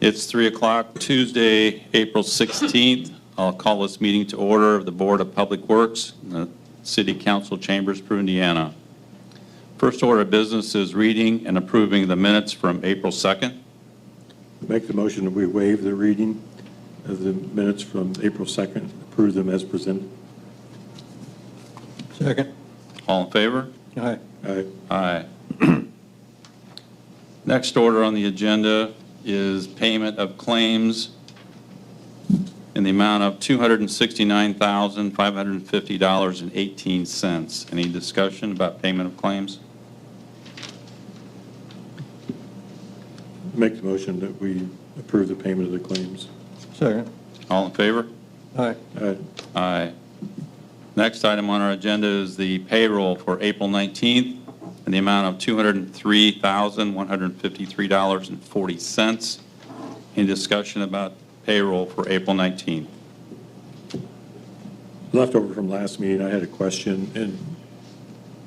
It's 3 o'clock, Tuesday, April 16th. I'll call this meeting to order of the Board of Public Works in the City Council Chambers, Peru, Indiana. First order of business is reading and approving the minutes from April 2nd. Make the motion that we waive the reading of the minutes from April 2nd, approve them as presented. Second. All in favor? Aye. Aye. Aye. Next order on the agenda is payment of claims in the amount of $269,550.18. Any discussion about payment of claims? Make the motion that we approve the payment of the claims. Second. All in favor? Aye. Aye. Aye. Next item on our agenda is the payroll for April 19th in the amount of $203,153.40. Any discussion about payroll for April 19th? Leftover from last meeting, I had a question, and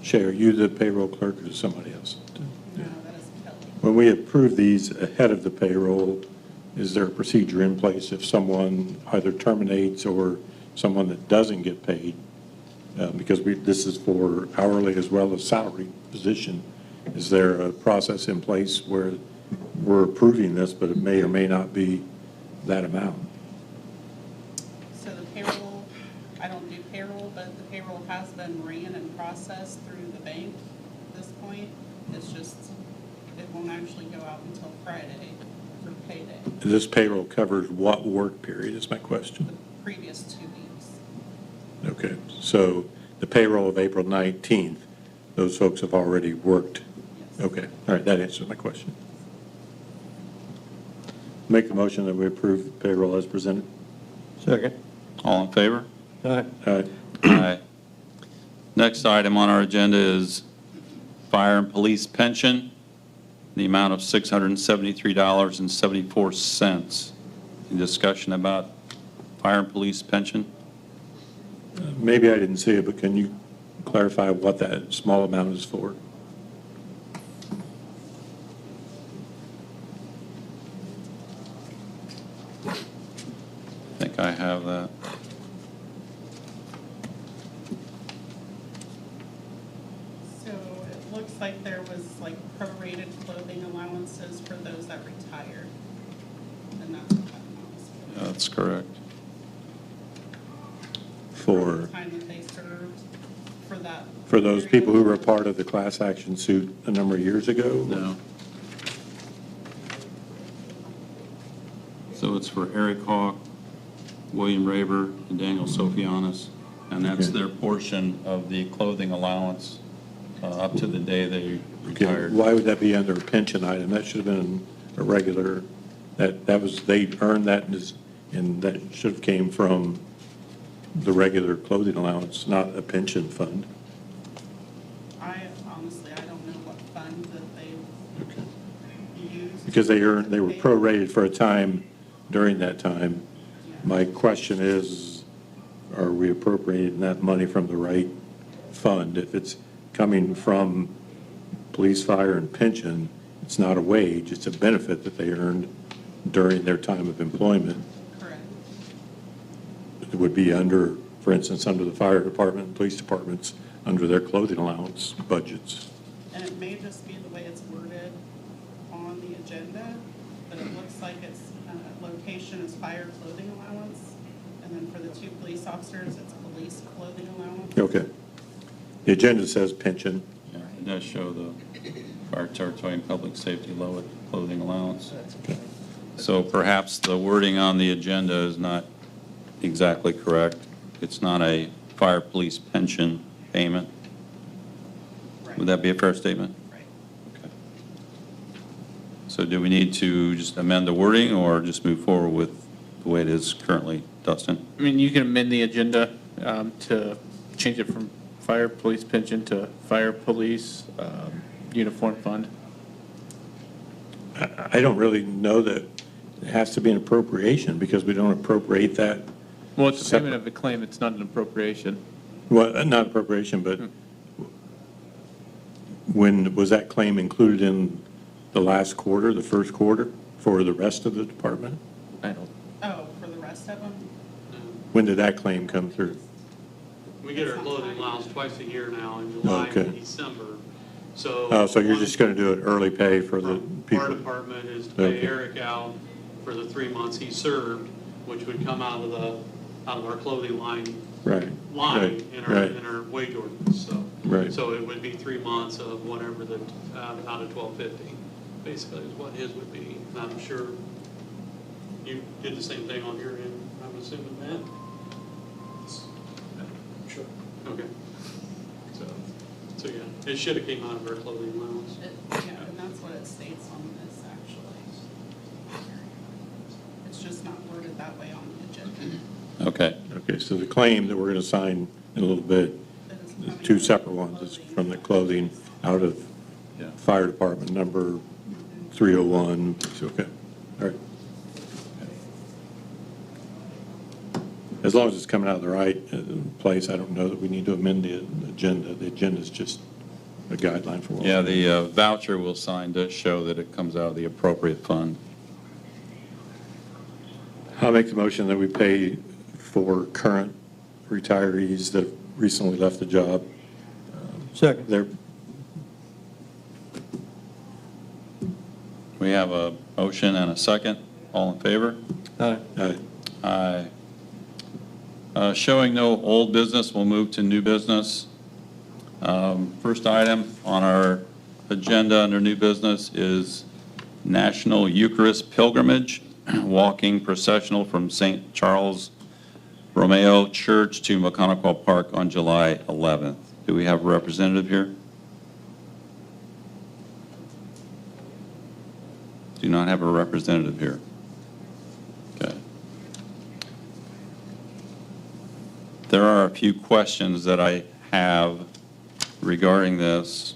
Shay, are you the payroll clerk or is somebody else? No, that is Kelly. When we approve these ahead of the payroll, is there a procedure in place if someone either terminates or someone that doesn't get paid? Because this is for hourly as well as salary position. Is there a process in place where we're approving this, but it may or may not be that amount? So the payroll, I don't do payroll, but the payroll has been ran and processed through the bank at this point. It's just, it won't actually go out until Friday for payday, This payroll covers what work period is my question? the previous 2 weeks. Okay, so the payroll of April 19th, those folks have already worked? Yes. Okay, all right, that answers my question. Make the motion that we approve the payroll as presented. Second. All in favor? Aye. Aye. Aye. Next item on our agenda is fire and police pension, the amount of $673.74. Any discussion about fire and police pension? Maybe I didn't see it, but can you clarify what that small amount is for? I think I have that. So it looks like there was like prorated clothing allowances for those that retired. And that's what that amount is for. That's correct. For The time that they served for that. those people who were a part of the class action suit a number of years ago? No. So it's for Eric Hawk, William Raber, and Daniel Sofianis, and that's Okay. their portion of the clothing allowance up to the day they Okay, retired. why would that be under a pension item? That should have been a regular, that was, they earned that, and that should have came from the regular clothing allowance, not a pension fund. Honestly, I don't know what fund that they used. Because they were prorated for a time during that time. My question is, are we appropriating that money from the right fund? If it's coming from police, fire, and pension, it's not a wage, it's a benefit that they earned during their time of employment. Correct. It would be under, for instance, under the fire department and police departments, under their clothing allowance budgets. And it may just be the way it's worded on the agenda, but it looks like its location is fire clothing allowance. And then for the 2 police officers, it's police clothing allowance. Okay. The agenda says pension. Yeah, it does show the fire territory and public safety low clothing allowance. So perhaps the wording on the agenda is not exactly correct. It's not a fire police pension payment. Right. Would that be a fair statement? Right. Okay. So do we need to just amend the wording or just move forward with the way it is currently, Dustin? I mean, you can amend the agenda to change it from fire police pension to fire police uniform fund. I don't really know that it has to be an appropriation because we don't appropriate that. Well, it's a payment of a claim, it's not an appropriation. Well, not appropriation, but when was that claim included in the last quarter, the first quarter? for the rest of the department? I don't, Oh, for the rest of them? When did that claim come through? We get our clothing allowance twice a year now, in July Okay. and December, so. Oh, so you're just going to do it early pay for the From people? Our department is to pay Okay. Eric out for the 3 months he served, which would come out of our clothing line Right. line Right. in our wage ordinance, so. Right. So it would be 3 months of whatever the, out of 1250, basically is what his would be. And I'm sure you did the same thing on your end, I'm assuming that? Sure. Okay. So yeah, it should have came out of our clothing allowance. Yeah, and that's what it states on this, actually. It's just not worded that way on the agenda. Okay, Okay, so the claim that we're going to sign in a little bit, It is the coming two from separate ones, is from the clothing out of yeah. fire department number 301. Okay, all right. As long as it's coming out of the right place, I don't know that we need to amend the agenda. The agenda is just a guideline for what. Yeah, the voucher we'll sign does show that it comes out of the appropriate fund. I'll make the motion that we pay for current retirees that recently left the job. Second. They're, We have a motion and a second. All in favor? Aye. Aye. Showing no old business, we'll move to new business. First item on our agenda under new business is National Eucharist Pilgrimage, walking processional from St. Charles Romeo Church to McConaughey Park on July 11th. Do we have a representative here? Do not have a representative here. Okay. There are a few questions that I have regarding this.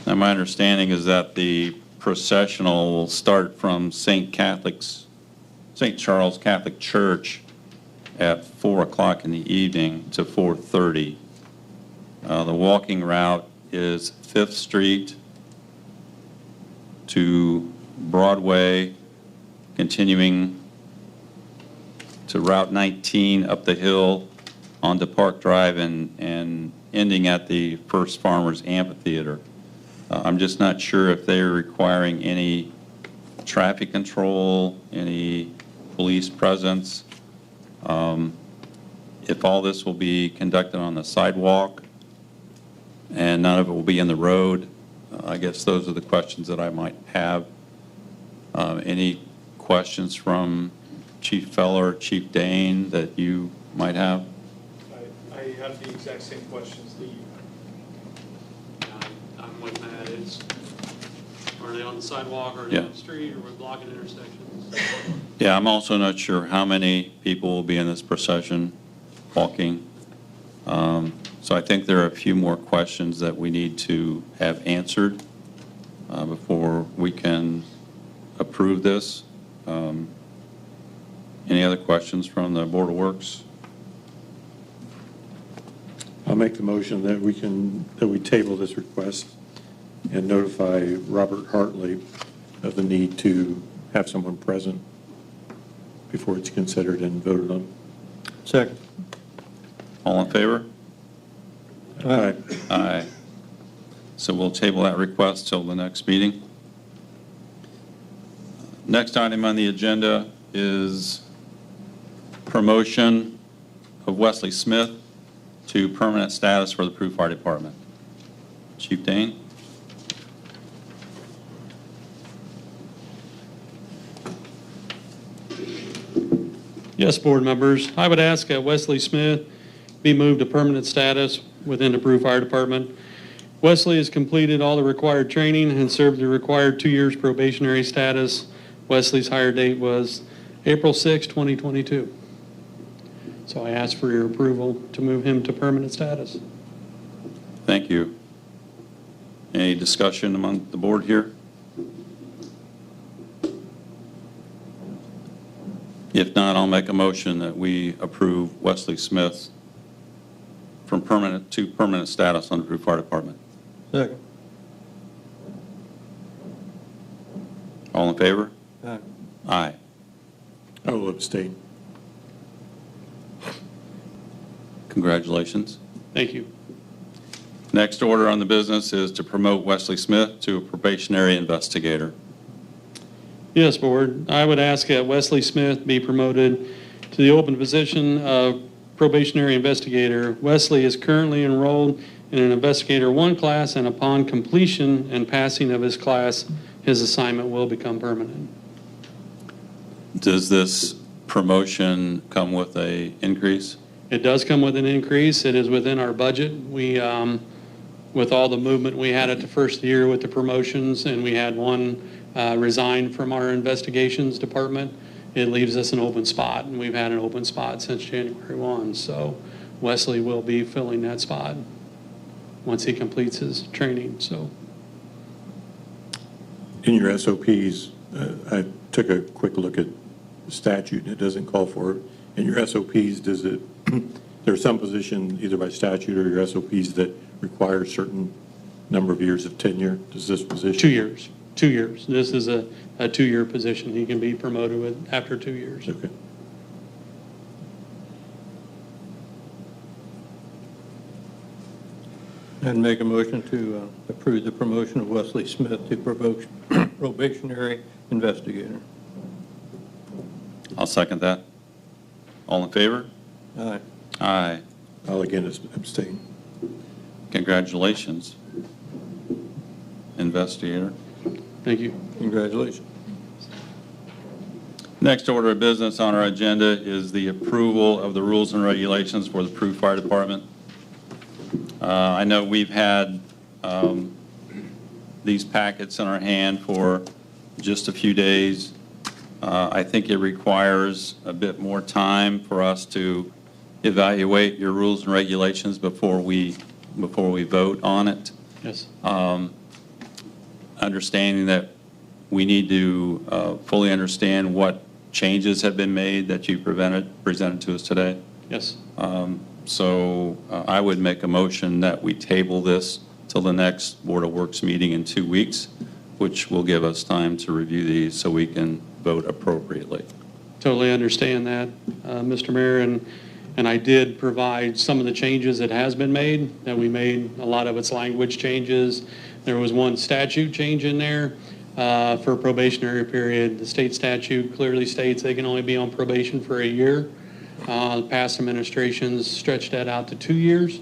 Now, my understanding is that the processional will start from St. Charles Catholic Church at 4 o'clock in the evening to 4:30. The walking route is 5th Street to Broadway, continuing to Route 19 up the hill onto Park Drive and ending at the First Farmers Amphitheater. I'm just not sure if they're requiring any traffic control, any police presence. If all this will be conducted on the sidewalk and none of it will be in the road, I guess those are the questions that I might have. Any questions from Chief Feller, Chief Dane that you might have? I have the exact same questions that you I'm with Matt, are they on the sidewalk, or are they Yeah. on the street, or are we blocking intersections? Yeah, I'm also not sure how many people will be in this procession walking. So I think there are a few more questions that we need to have answered before we can approve this. Any other questions from the Board of Works? I'll make the motion that we table this request and notify Robert Hartley of the need to have someone present before it's considered and voted on. Second. All in favor? Aye. Aye. So we'll table that request till the next meeting. Next item on the agenda is promotion of Wesley Smith to permanent status for the Peru Fire Department. Chief Dane? Yes, board members, I would ask that Wesley Smith be moved to permanent status within the Peru Fire Department. Wesley has completed all the required training and served the required 2 years probationary status. Wesley's hire date was April 6, 2022. So I ask for your approval to move him to permanent status. Thank you. Any discussion among the board here? If not, I'll make a motion that we approve Wesley Smith from permanent to permanent status on the Peru Fire Department. Second. All in favor? Aye. Aye. I will abstain. Congratulations. Thank you. Next order on the business is to promote Wesley Smith to a probationary investigator. Yes, Board. I would ask that Wesley Smith be promoted to the open position of probationary investigator. Wesley is currently enrolled in an Investigator 1 class, and upon completion and passing of his class, his assignment will become permanent. Does this promotion come with a increase? It does come with an increase. It is within our budget. We, with all the movement we had at the first year with the promotions, and we had one resign from our investigations department, it leaves us an open spot, and we've had an open spot since January 1. So Wesley will be filling that spot once he completes his training, so. In your SOPs, I took a quick look at the statute, and it doesn't call for it. In your SOPs, does it, there are some positions, either by statute or your SOPs, that require a certain number of years of tenure? Does this position? 2 years. 2 years. This is a 2-year position. He can be promoted with after 2 years. Okay. I'd make a motion to approve the promotion of Wesley Smith to probationary investigator. I'll second that. All in favor? Aye. Aye. I'll again abstain. Congratulations, investigator. Thank you. Congratulations. Next order of business on our agenda is the approval of the rules and regulations for the Peru Fire Department. I know we've had these packets in our hand for just a few days. I think it requires a bit more time for us to evaluate your rules and regulations before we vote on it. Yes. Understanding that we need to fully understand what changes have been made that you presented to us today. Yes. So I would make a motion that we table this till the next Board of Works meeting in 2 weeks, which will give us time to review these so we can vote appropriately. Totally understand that, Mr. Mayor, and I did provide some of the changes that has been made, that we made a lot of its language changes. There was one statute change in there for a probationary period. The state statute clearly states they can only be on probation for a year. Past administrations stretched that out to 2 years,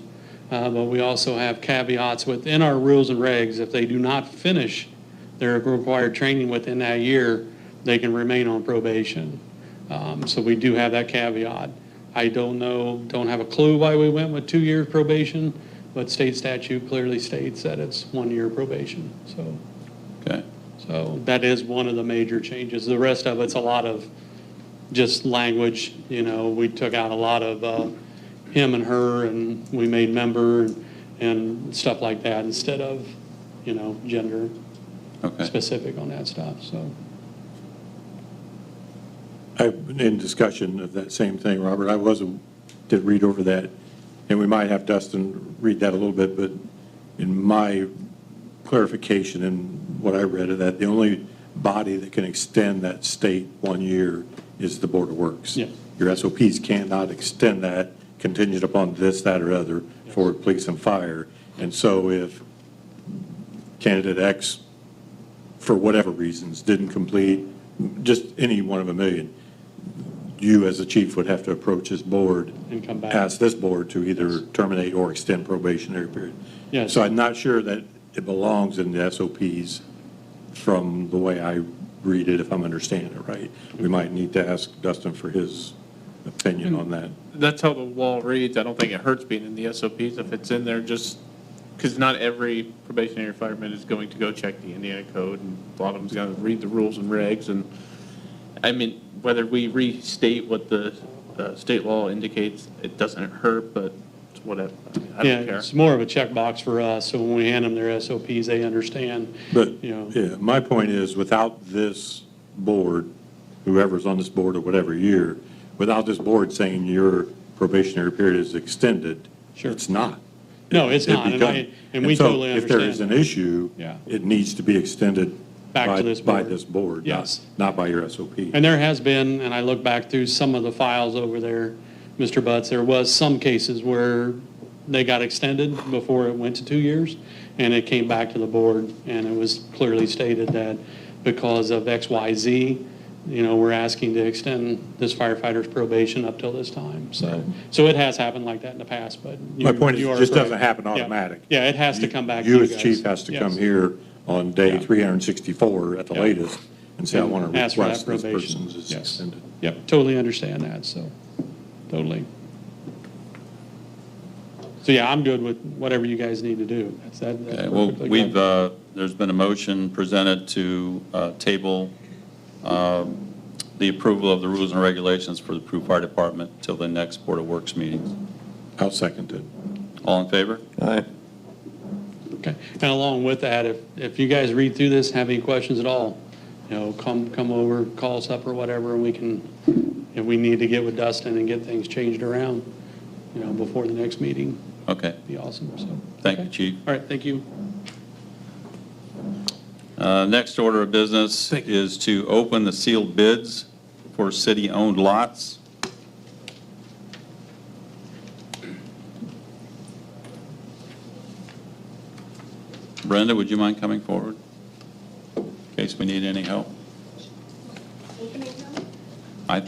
but we also have caveats within our rules and regs. If they do not finish their required training within that year, they can remain on probation. So we do have that caveat. I don't have a clue why we went with 2 years probation, but state statute clearly states that it's 1 year probation. Okay. So that is one of the major changes. The rest of it's a lot of just language. You know, we took out a lot of him and her, and we made member and stuff like that instead of, you know, gender specific on that stuff. So. In discussion of that same thing, Robert, did read over that, and we might have Dustin read that a little bit, but in my clarification and what I read of that, the only body that can extend that state 1 year is the Board of Works. Yeah. Your SOPs cannot extend that contingent upon this, that, or other for police and fire. And so if candidate X, for whatever reasons, didn't complete, just any one of a million, you as the chief would have to approach this board And come back. ask this board to either terminate or extend probationary period. Yes. So I'm not sure that it belongs in the SOPs from the way I read it, if I'm understanding it right. We might need to ask Dustin for his opinion on that. That's how the law reads. I don't think it hurts being in the SOPs if it's in there, just because not every probationary fireman is going to go check the Indiana code, and a lot of them's going to read the rules and regs. And I mean, whether we restate what the state law indicates, it doesn't hurt, but it's whatever. I Yeah, don't care. it's more of a checkbox for us, so when we hand them their SOPs, they understand, But, you know. yeah, my point is, without this board, whoever's on this board or whatever year, without this board saying your probationary period is extended. Sure. It's not. No, it's It not, and we so totally if there is understand. an issue, Yeah. it needs to be extended Back to this by board. this board, Yes. not by your SOP. And there has been, and I look back through some of the files over there, Mr. Butts, there was some cases where they got extended before it went to 2 years, and it came back to the board, and it was clearly stated that because of X, Y, Z, we're asking to extend this firefighter's probation up till this time. So it has happened like that in the past, but My point is, you it are just correct. doesn't happen Yeah. automatic. Yeah, it has to come back to You you as guys. chief has to come Yes. here on day Yeah. 364 at the Yeah. latest and say, I want to Ask for that request this probation. person's is Yes. extended. Yep, totally understand that, so, totally. So, yeah, I'm good with whatever you guys need to do. That's Okay, well, perfectly we've, fine. there's been a motion presented to table the approval of the rules and regulations for the Peru Fire Department till the next Board of Works meeting. I'll second it. All in favor? Aye. Okay, and along with that, if you guys read through this, have any questions at all, come over, call us up or whatever, and we can, if we need to get with Dustin and get things changed around, before the next meeting, Okay, be awesome, so. thank you, okay. Chief. All right, thank you. Next order of business is to open the sealed bids for city-owned lots. Brenda, would you mind coming forward in case we need any help?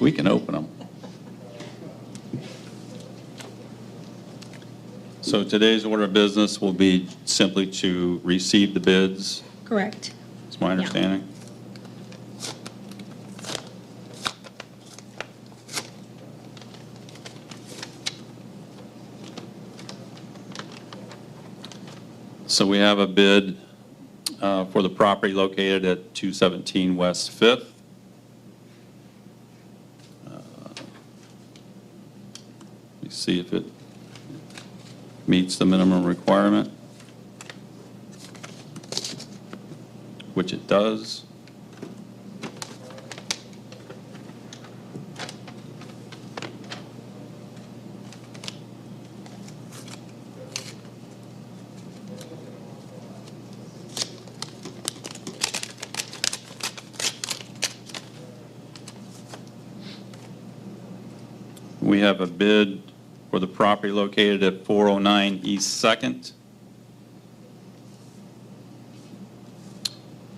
We can open them. So today's order of business will be simply to receive the bids. Correct. That's my understanding. So we have a bid for the property located at 217 West Fifth. Let me see if it meets the minimum requirement, which it does. We have a bid for the property located at 409 East 2nd.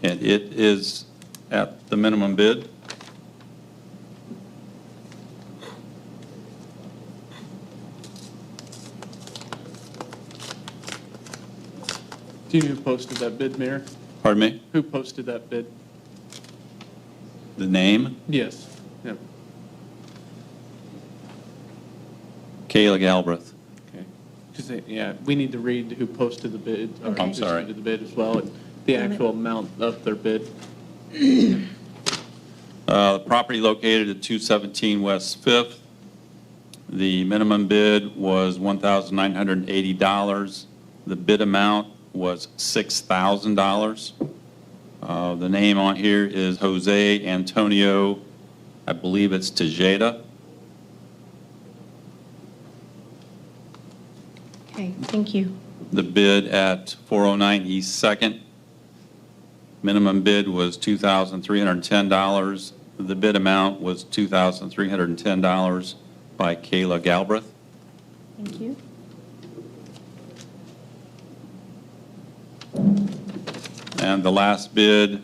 And it is at the minimum bid. Do you know who posted that bid, Mayor? Pardon me? Who posted that bid? The name, Yes. Yep. Kayla Galbraith. Okay. 'Cause yeah, we need to read who posted the bid. Or Okay. I'm who sorry. submitted the bid as well, and the actual amount of their bid. The property located at 217 West Fifth. The minimum bid was $1,980. The bid amount was $6,000. The name on here is Jose Antonio, I believe it's Tejeda. Okay, thank you. The bid at 409 East 2nd. Minimum bid was $2,310. The bid amount was $2,310 by Kayla Galbraith. Thank you. And the last bid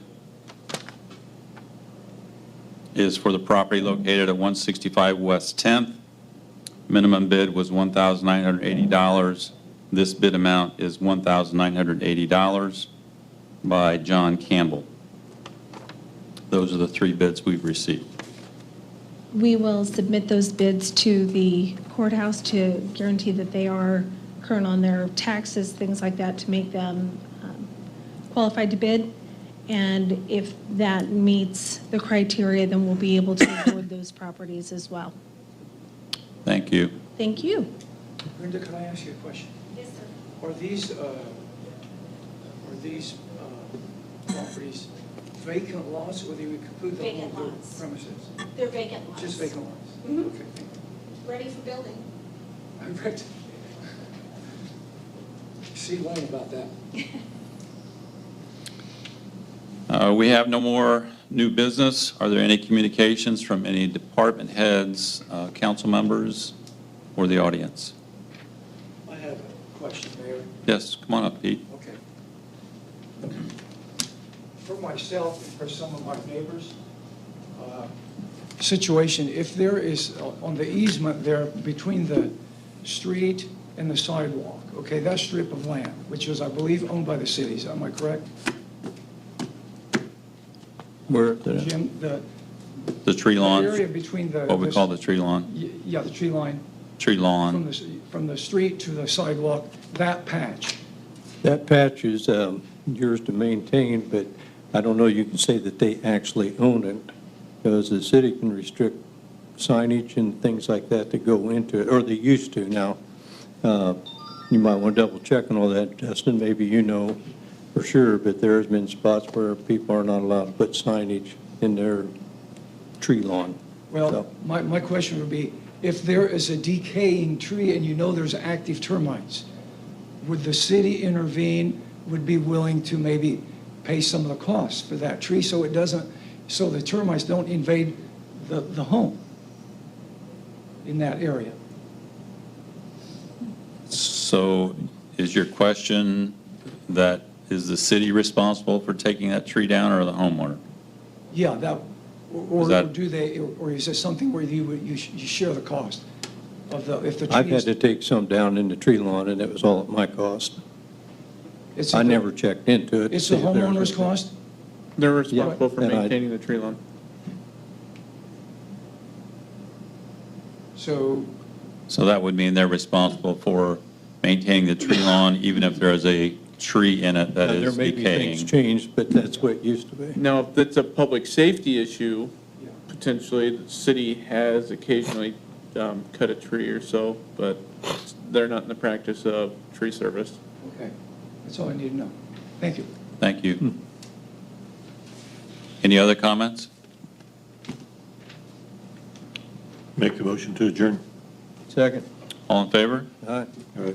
is for the property located at 165 West 10th. Minimum bid was $1,980. This bid amount is $1,980 by John Campbell. Those are the three bids we've received. We will submit those bids to the courthouse to guarantee that they are current on their taxes, things like that, to make them qualified to bid. And if that meets the criteria, then we'll be able to award those properties as well. Thank you. Thank you. Brenda, can I ask you a question? Yes, sir. Are these properties vacant lots, or they would complete the Vacant whole lots. premises? They're vacant lots. Just vacant lots? Mhm. Okay, thank you. Ready for building. I'm right. See Wayne about that. We have no more new business. Are there any communications from any department heads, council members, or the audience? I have a question, Mayor. Yes, come on up, Pete. Okay. For myself and for some of my neighbors, situation, if there is, on the easement there between the street and the sidewalk, okay, that strip of land, which is, I believe, owned by the cities, am I correct? Where, Jim, The tree lawn, area between the. what we call the tree lawn, Yeah, the tree line, tree lawn. from the street to the sidewalk, that patch. that patch is yours to maintain, but I don't know you can say that they actually own it, because the city can restrict signage and things like that to go into it, or they used to now. You might want to double check on all that, Justin, maybe you know for sure, but there's been spots where people are not allowed to put signage in their tree lawn. Well, So- my question would be, if there is a decaying tree and you know there's active termites, would the city intervene, would be willing to maybe pay some of the costs for that tree so it doesn't, so the termites don't invade the home in that area? So is your question that, is the city responsible for taking that tree down or the homeowner? Yeah, that, or Is that- or do they, or is this something where you share the cost of the, if the tree I've had is? to take some down in the tree lawn, and it was all at my cost. It's I the- never checked into it. to It's see the if there was homeowner's a- cost? They're responsible for and I- maintaining the tree lawn. So, So that would mean they're responsible for maintaining the tree lawn, even if there is a tree in it that There is may be things decaying. changed, but that's what it used to be. Now, if it's a public safety issue, yeah. potentially, the city has occasionally cut a tree or so, but they're not in the practice of tree service. Okay, that's all I need to know. Thank you. Thank you. Any other comments? Make the motion to adjourn. Second. All in favor? Aye. All right.